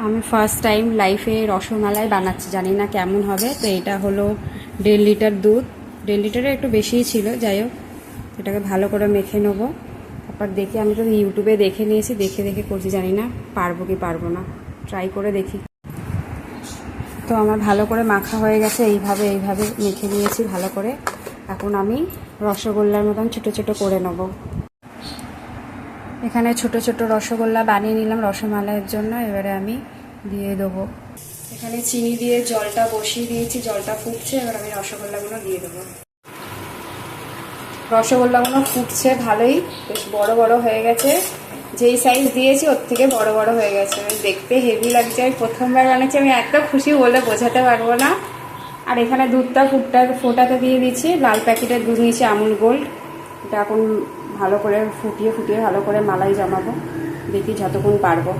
আমি first time লাইফে রসমালাই বানাচ্ছি, জানি না কেমন হবে। তো এটা হলো 1.5 লিটার দুধ, 1.5 লিটারের একটু বেশিই ছিল। যাই হোক, এটাকে ভালো করে মেখে নেবো। তারপর দেখি, আমি তো ইউটিউবে দেখে নিয়েছি, দেখে দেখে করছি, জানি না পারবো কি পারবো না, ট্রাই করে দেখি। তো আমার ভালো করে মাখা হয়ে গেছে, এইভাবে মেখে নিয়েছি ভালো করে। এখন আমি রসগোল্লার মতন ছোটো ছোটো করে নেব। এখানে ছোট ছোট রসগোল্লা বানিয়ে নিলাম রসমালাইয়ের জন্য। এবারে আমি দিয়ে দেবো। এখানে চিনি দিয়ে জলটা বসিয়ে দিয়েছি, জলটা ফুটছে, এবার আমি রসগোল্লাগুলো দিয়ে দেবো। রসগোল্লাগুলো ফুটছে ভালোই, বেশ বড় বড় হয়ে গেছে। যেই সাইজ দিয়েছি ওর থেকে বড় বড় হয়ে গেছে, দেখতে হেভি লাগছে। আমি প্রথমবার বানিয়েছি, আমি এত খুশি বলে বোঝাতে পারবো না। আর এখানে দুধটা ফোটাতে দিয়ে দিচ্ছি, লাল প্যাকেটের দুধ নিয়েছি আমুল গোল্ড। এটা এখন ভালো করে ফুটিয়ে ভালো করে মালাই জমাবো, দেখি যতক্ষণ পারবো।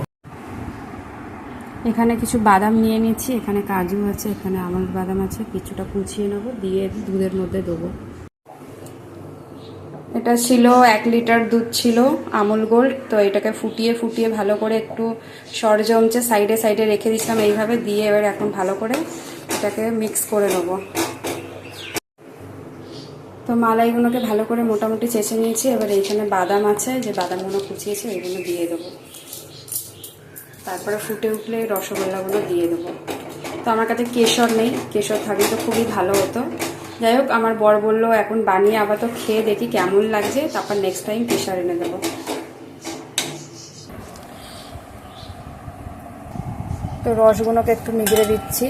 এখানে কিছু বাদাম নিয়ে নিচ্ছি, এখানে কাজু আছে, এখানে আমন্ড বাদাম আছে, কিছুটা কুচিয়ে নেবো, দিয়ে দুধের মধ্যে দেবো। এটা ছিল 1 লিটার দুধ ছিল আমুল গোল্ড। তো এটাকে ফুটিয়ে ভালো করে একটু সর জমছে, সাইডে সাইডে রেখে দিচ্ছিলাম এইভাবে দিয়ে। এবার এখন ভালো করে এটাকে মিক্স করে নেবো। তো মালাইগুলোকে ভালো করে মোটামুটি চেঁচে নিয়েছি। এবার এইখানে বাদাম আছে, যে বাদামগুলো কুচিয়েছি ওইগুলো দিয়ে দেবো। তারপরে ফুটে উঠলে রসগোল্লাগুলো দিয়ে দেবো। তো আমার কাছে কেশর নেই, কেশর থাকলে তো খুবই ভালো হতো। যাই হোক, আমার বর বললো এখন বানিয়ে আবার তো খেয়ে দেখি কেমন লাগছে, তারপর নেক্সট টাইম কেশর এনে দেবো। তো রসগুলোকে একটু নিগড়ে দিচ্ছি।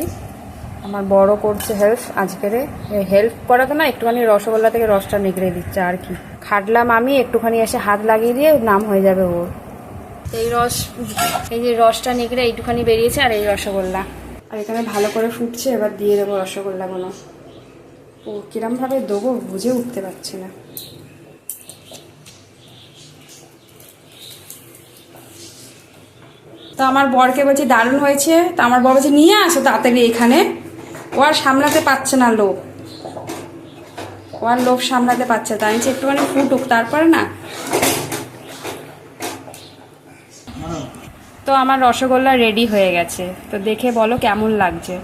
আমার বড় করছে হেল্প, আজকের হেল্প করা তো না, একটুখানি রসগোল্লা থেকে রসটা নিগড়ে দিচ্ছে আর কি। খাটলাম আমি, একটুখানি এসে হাত লাগিয়ে দিয়ে নাম হয়ে যাবে ওর। এই যে রসটা নিগড়ে এইটুখানি বেরিয়েছে, আর এই রসগোল্লা। আর এখানে ভালো করে ফুটছে, এবার দিয়ে দেবো রসগোল্লাগুলো। ও কিরমভাবে দেবো বুঝে উঠতে পারছি না। তো আমার বরকে বলছি দারুণ হয়েছে, তো আমার বর বলছে নিয়ে আসো তাড়াতাড়ি এখানে। ও আর সামলাতে পারছে না লোভ, ও আর লোভ সামলাতে পারছে, তাই একটুখানি ফুটুক তারপরে না। তো আমার রসগোল্লা রেডি হয়ে গেছে, তো দেখে বলো কেমন লাগছে।